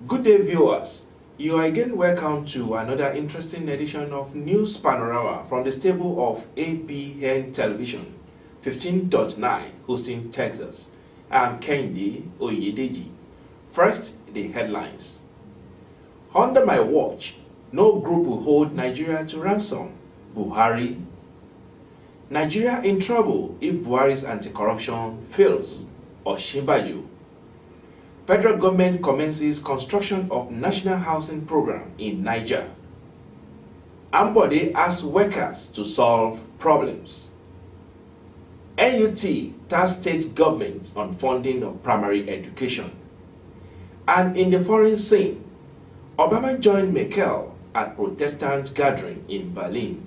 Good day, viewers. You are again welcome to another interesting edition of News Panorama from the stable of ABN Television, 15.9, hosting Texas. I'm Kendi Oyedeji. First, the headlines. Under my watch, no group will hold Nigeria to ransom. Buhari. Nigeria in trouble if Buhari's anti-corruption fails. Osinbajo. Federal government commences construction of national housing program in Niger. Ambode asks workers to solve problems. NUT tasks state governments on funding of primary education. And in the foreign scene, Obama joined Merkel at Protestant gathering in Berlin.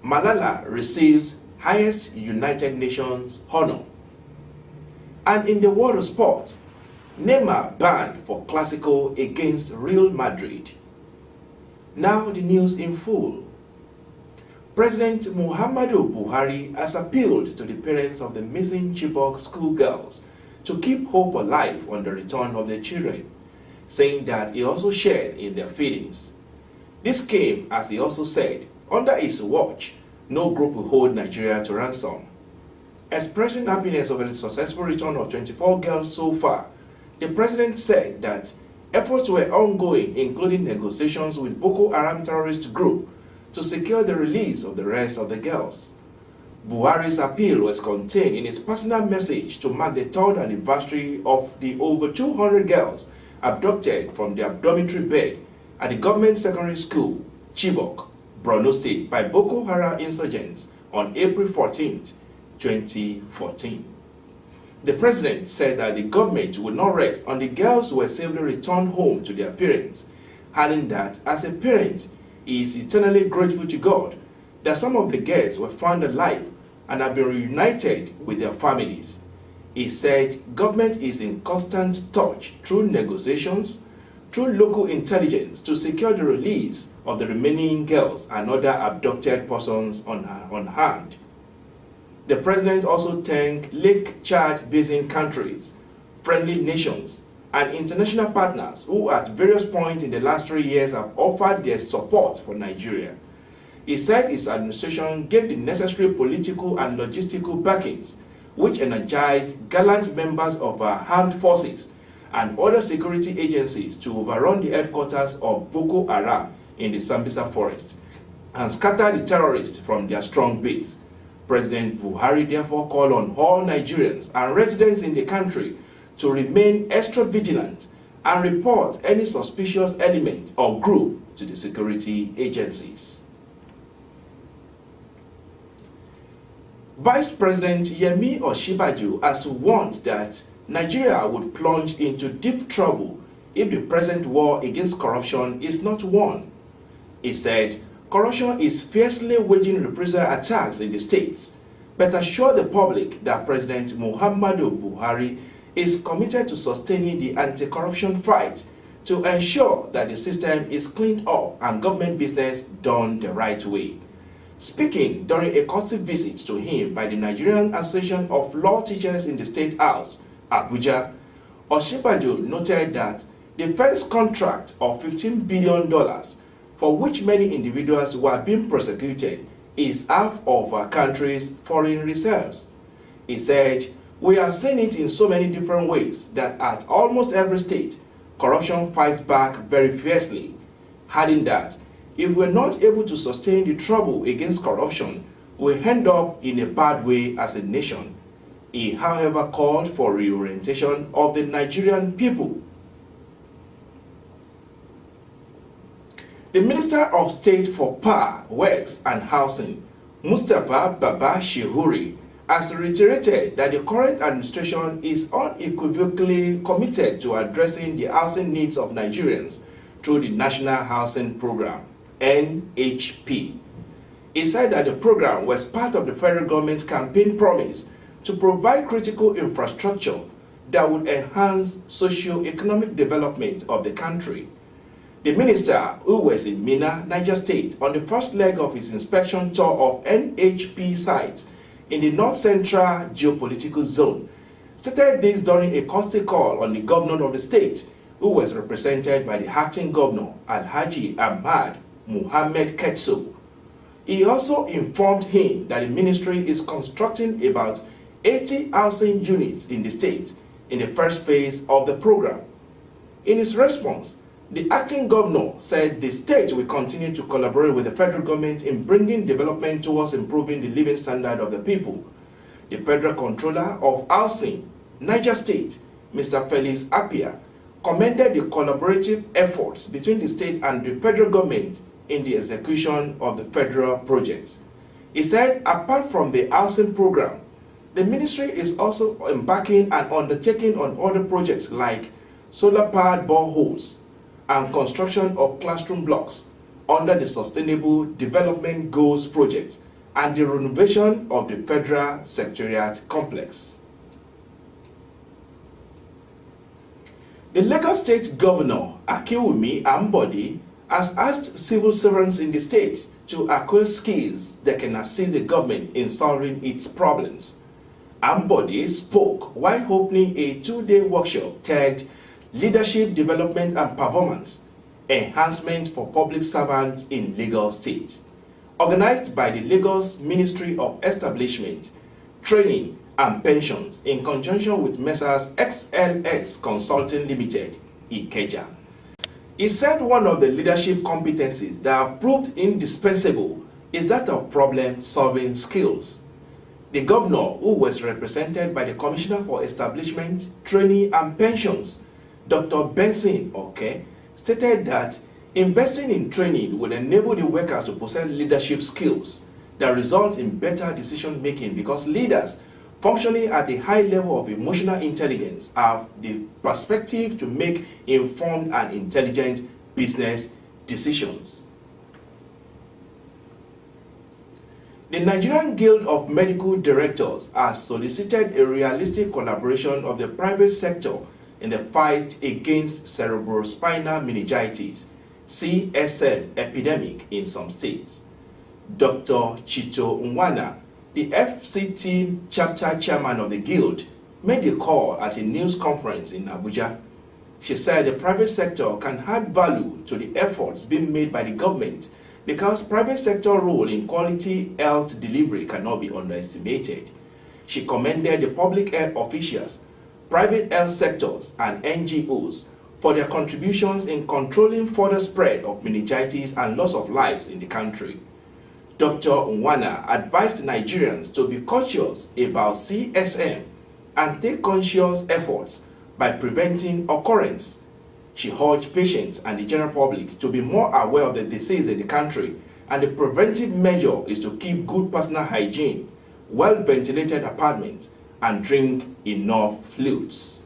Malala receives highest United Nations honor. And in the world of sports, Neymar banned for Clasico against Real Madrid. Now the news in full. President Muhammadu Buhari has appealed to the parents of the missing Chibok schoolgirls to keep hope alive on the return of their children, saying that he also shared in their feelings. This came, as he also said, under his watch, no group will hold Nigeria to ransom. Expressing happiness over the successful return of 24 girls so far, the president said that efforts were ongoing, including negotiations with Boko Haram terrorist group to secure the release of the rest of the girls. Buhari's appeal was contained in his personal message to mark the third anniversary of the over 200 girls abducted from their dormitory bed at the government secondary school, Chibok, Borno State, by Boko Haram insurgents on April 14, 2014. The president said that the government would not rest on the girls who were safely returned home to their parents, adding that as a parent, he is eternally grateful to God that some of the girls were found alive and have been reunited with their families. He said government is in constant touch through negotiations, through local intelligence to secure the release of the remaining girls and other abducted persons on hand. The president also thanked Lake Chad Basin countries, friendly nations, and international partners who at various points in the last 3 years have offered their support for Nigeria. He said his administration gave the necessary political and logistical backings, which energized gallant members of our armed forces and other security agencies to overrun the headquarters of Boko Haram in the Sambisa forest and scatter the terrorists from their strong base. President Buhari therefore called on all Nigerians and residents in the country to remain extra vigilant and report any suspicious element or group to the security agencies. Vice President Yemi Osinbajo has warned that Nigeria would plunge into deep trouble if the present war against corruption is not won. He said, corruption is fiercely waging reprisal attacks in the states, but assured the public that President Muhammadu Buhari is committed to sustaining the anti-corruption fight to ensure that the system is cleaned up and government business done the right way. Speaking during a courtesy visit to him by the Nigerian Association of Law Teachers in the State House, Abuja, Osinbajo noted that the first contract of $15 billion for which many individuals were being prosecuted is half of our country's foreign reserves. He said, we have seen it in so many different ways that at almost every state, corruption fights back very fiercely, adding that if we're not able to sustain the trouble against corruption, we'll end up in a bad way as a nation. He, however, called for reorientation of the Nigerian people. The Minister of State for Power, Works and Housing, Mustapha Baba Shehuri, has reiterated that the current administration is unequivocally committed to addressing the housing needs of Nigerians through the National Housing Program, NHP. He said that the program was part of the federal government's campaign promise to provide critical infrastructure that would enhance socio-economic development of the country. The minister, who was in Minna, Niger State, on the first leg of his inspection tour of NHP sites in the north-central geopolitical zone, stated this during a courtesy call on the governor of the state, who was represented by the acting governor, Alhaji Ahmad Muhammad Ketso. He also informed him that the ministry is constructing about 80 housing units in the state in the first phase of the program. In his response, the acting governor said the state will continue to collaborate with the federal government in bringing development towards improving the living standard of the people. The Federal Controller of Housing, Niger State, Mr. Felix Appiah, commended the collaborative efforts between the state and the federal government in the execution of the federal projects. He said apart from the housing program, the ministry is also embarking and undertaking on other projects like solar-powered boreholes and construction of classroom blocks under the Sustainable Development Goals project and the renovation of the Federal Secretariat complex. The Lagos State Governor, Akinwumi Ambode, has asked civil servants in the state to acquire skills that can assist the government in solving its problems. Ambode spoke while opening a 2-day workshop tagged Leadership Development and Performance, Enhancement for Public Servants in Lagos State, organized by the Lagos Ministry of Establishment, Training and Pensions in conjunction with Messrs. XLS Consulting Limited, Ikeja. He said one of the leadership competencies that have proved indispensable is that of problem-solving skills. The governor, who was represented by the Commissioner for Establishment, Training and Pensions, Dr. Benson Oke, stated that investing in training will enable the workers to possess leadership skills that result in better decision-making because leaders functioning at a high level of emotional intelligence have the perspective to make informed and intelligent business decisions. The Nigerian Guild of Medical Directors has solicited a realistic collaboration of the private sector in the fight against cerebrospinal meningitis, CSM epidemic in some states. Dr. Chito Nwana, the FCT chapter chairman of the Guild, made the call at a news conference in Abuja. She said the private sector can add value to the efforts being made by the government because private sector role in quality health delivery cannot be underestimated. She commended the public health officials, private health sectors, and NGOs for their contributions in controlling further spread of meningitis and loss of lives in the country. Dr. Nwana advised Nigerians to be cautious about CSM and take conscious efforts by preventing occurrence. She urged patients and the general public to be more aware of the disease in the country, and the preventive measure is to keep good personal hygiene, well-ventilated apartments, and drink enough fluids.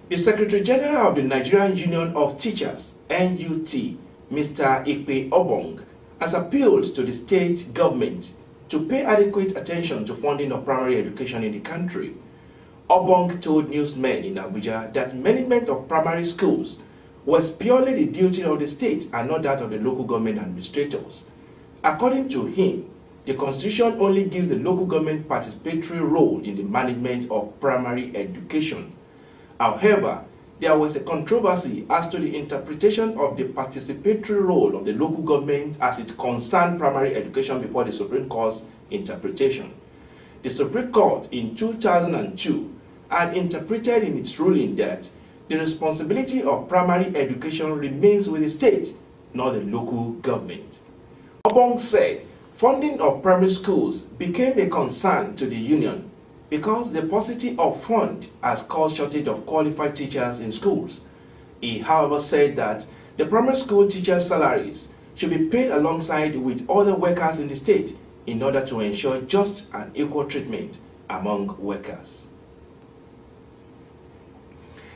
The Secretary General of the Nigerian Union of Teachers, NUT, Mr. Ikpe Obong, has appealed to the state government to pay adequate attention to funding of primary education in the country. Obong told newsmen in Abuja that management of primary schools was purely the duty of the state and not that of the local government administrators. According to him, the Constitution only gives the local government participatory role in the management of primary education. However, there was a controversy as to the interpretation of the participatory role of the local government as it concerned primary education before the Supreme Court's interpretation. The Supreme Court in 2002 had interpreted in its ruling that the responsibility of primary education remains with the state, not the local government. Obong said funding of primary schools became a concern to the union because the paucity of fund has caused shortage of qualified teachers in schools. He, however, said that the primary school teachers' salaries should be paid alongside with other workers in the state in order to ensure just and equal treatment among workers.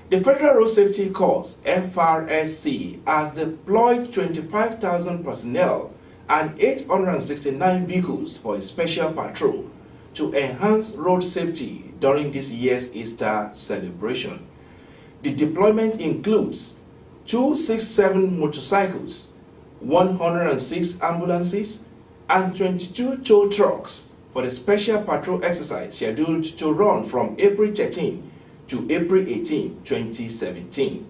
The Federal Road Safety Corps, FRSC, has deployed 25,000 personnel and 869 vehicles for a special patrol to enhance road safety during this year's Easter celebration. The deployment includes 267 motorcycles, 106 ambulances, and 22 tow trucks for the special patrol exercise scheduled to run from April 13 to April 18, 2017.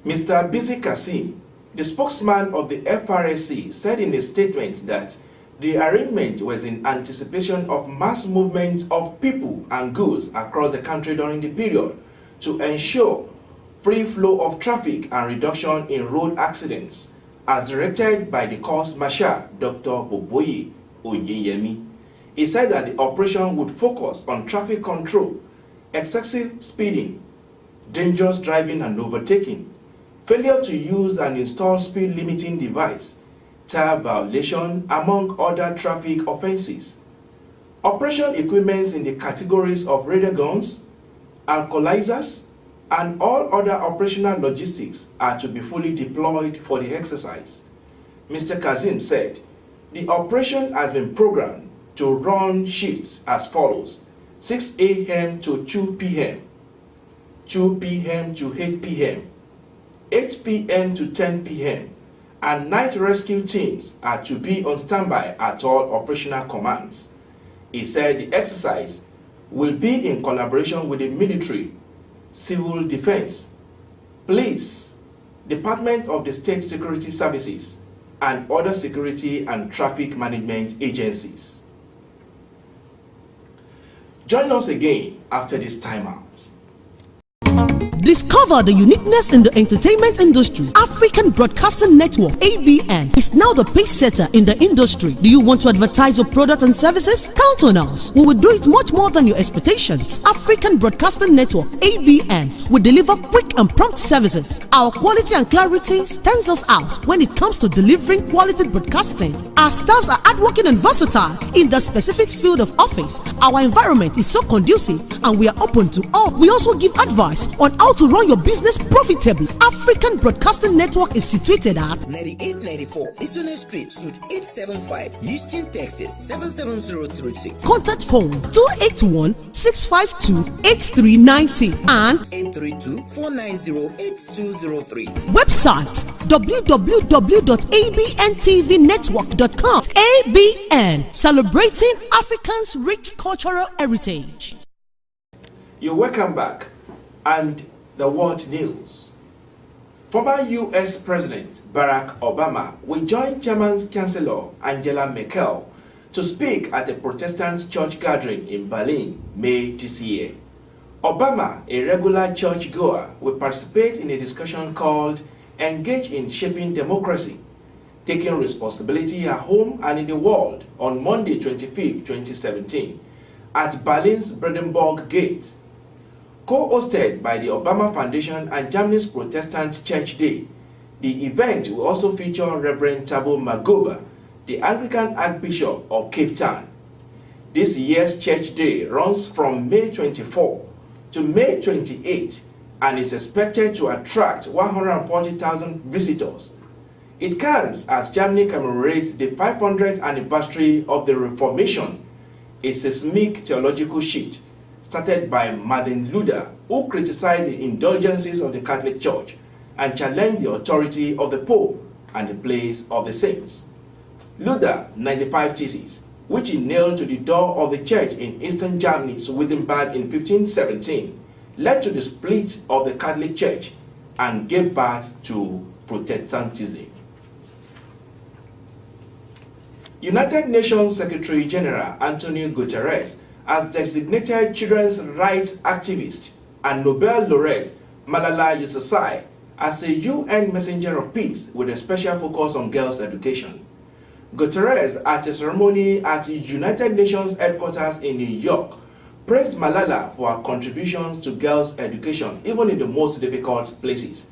Mr. Bisi Kasim, the spokesman of the FRSC, said in a statement that the arrangement was in anticipation of mass movements of people and goods across the country during the period to ensure free flow of traffic and reduction in road accidents, as directed by the Coast Marshal Dr. Boboye Oyeyemi. He said that the operation would focus on traffic control, excessive speeding, dangerous driving and overtaking, failure to use and install speed limiting device, tire violation, among other traffic offenses. Operation equipments in the categories of radar guns, alcoholizers, and all other operational logistics are to be fully deployed for the exercise. Mr. Kazim said, the operation has been programmed to run shifts as follows: 6 a.m. to 2 p.m., 2 p.m. to 8 p.m., 8 p.m. to 10 p.m., and night rescue teams are to be on standby at all operational commands. He said the exercise will be in collaboration with the military, civil defense, police, Department of the State Security Services, and other security and traffic management agencies. Join us again after this timeout. Discover the uniqueness in the entertainment industry. African Broadcasting Network (ABN) is now the pace setter in the industry. Do you want to advertise your product and services? Count on us. We will do it much more than your expectations. African Broadcasting Network (ABN) will deliver quick and prompt services. Our quality and clarity stands us out when it comes to delivering quality broadcasting. Our staffs are hardworking and versatile in the specific field of office. Our environment is so conducive and we are open to all. We also give advice on how to run your business profitably. African Broadcasting Network is situated at 9894 Eastern Street, Suite 875, Houston, Texas 77036. Contact phone 281-652-8396 and 832-490-8203. Website www.abntvnetwork.com. ABN, celebrating Africans' rich cultural heritage. You're welcome back. And the world news. Former U.S. President Barack Obama will join German Chancellor Angela Merkel to speak at a Protestant church gathering in Berlin, May this year. Obama, a regular churchgoer, will participate in a discussion called Engage in Shaping Democracy, Taking Responsibility at Home and in the World on Monday, 25, 2017, at Berlin's Brandenburg Gate. Co-hosted by the Obama Foundation and Germany's Protestant Church Day, the event will also feature Reverend Thabo Magoba, the Anglican Archbishop of Cape Town. This year's Church Day runs from May 24 to May 28 and is expected to attract 140,000 visitors. It comes as Germany commemorates the 500th anniversary of the Reformation, a seismic theological shift started by Martin Luther, who criticized the indulgences of the Catholic Church and challenged the authority of the Pope and the place of the saints. Luther's 95 Theses, which he nailed to the door of the church in eastern Germany's Wittenberg in 1517, led to the split of the Catholic Church and gave birth to Protestantism. United Nations Secretary General Antonio Guterres has designated children's rights activist and Nobel laureate Malala Yousafzai as a UN messenger of peace with a special focus on girls' education. Guterres, at a ceremony at the United Nations headquarters in New York, praised Malala for her contributions to girls' education, even in the most difficult places.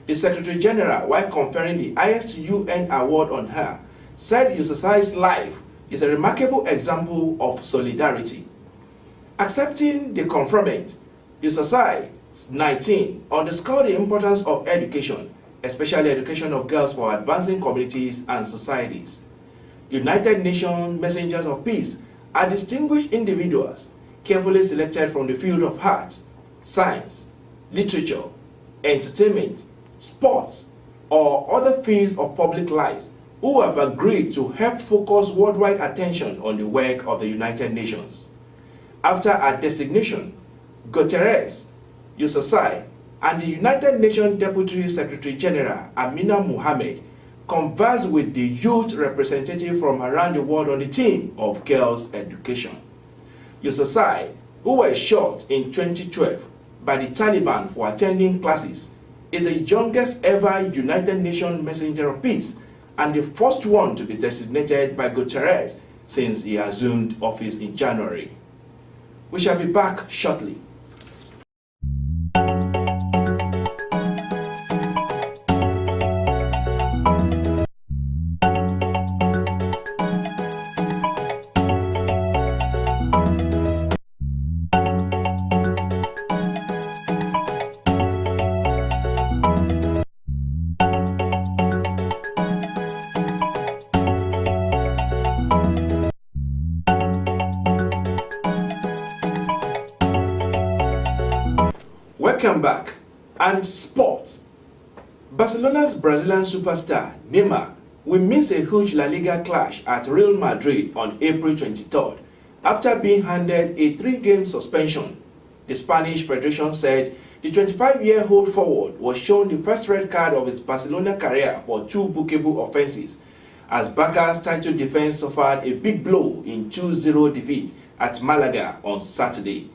The Secretary General, while conferring the highest UN award on her, said Yousafzai's life is a remarkable example of solidarity. Accepting the conferment, Yousafzai, 19, underscored the importance of education, especially education of girls, for advancing communities and societies. United Nations messengers of peace are distinguished individuals carefully selected from the field of arts, science, literature, entertainment, sports, or other fields of public life who have agreed to help focus worldwide attention on the work of the United Nations. After her designation, Guterres Yusasai, and the United Nations Deputy Secretary General Amina Mohammed conversed with the youth representative from around the world on the theme of girls' education. Yusasai, who was shot in 2012 by the Taliban for attending classes, is the youngest ever United Nations Messenger of Peace and the first one to be designated by Guterres since he assumed office in January. We shall be back shortly. Welcome back. And sports. Barcelona's Brazilian superstar Neymar will miss a huge La Liga clash at Real Madrid on April 23rd after being handed a 3-game suspension. The Spanish Federation said the 25-year-old forward was shown the first red card of his Barcelona career for 2 bookable offenses, as Barca's title defense suffered a big blow in 2-0 defeat at Malaga on Saturday.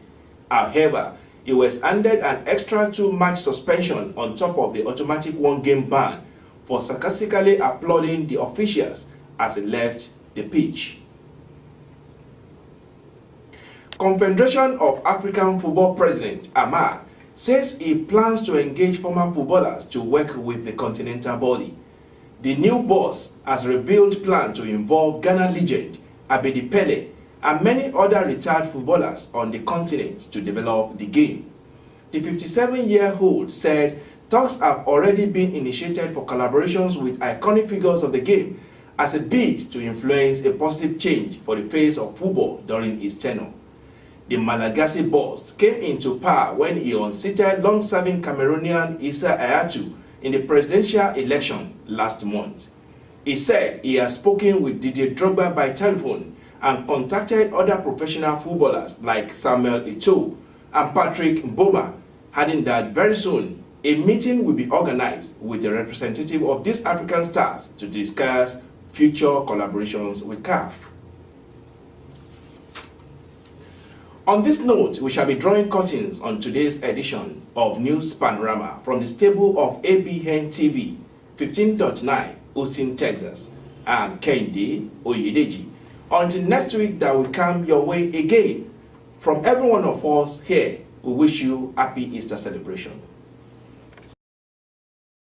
However, he was handed an extra 2-match suspension on top of the automatic 1-game ban for sarcastically applauding the officials as he left the pitch. Confederation of African Football President Ahmad says he plans to engage former footballers to work with the continental body. The new boss has revealed plans to involve Ghana legend Abedi Pele and many other retired footballers on the continent to develop the game. The 57-year-old said talks have already been initiated for collaborations with iconic figures of the game as a bid to influence a positive change for the face of football during his tenure. The Malagasy boss came into power when he unseated long-serving Cameroonian Issa Hayatou in the presidential election last month. He said he has spoken with Didier Drogba by telephone and contacted other professional footballers like Samuel Eto'o and Patrick Mboma, adding that very soon a meeting will be organized with a representative of these African stars to discuss future collaborations with CAF. On this note, we shall be drawing curtains on today's edition of News Panorama from the stable of ABN TV 15.9, Austin, Texas. I'm Kendi Oyedeji. Until next week that will come your way again. From every one of us here, we wish you happy Easter celebration.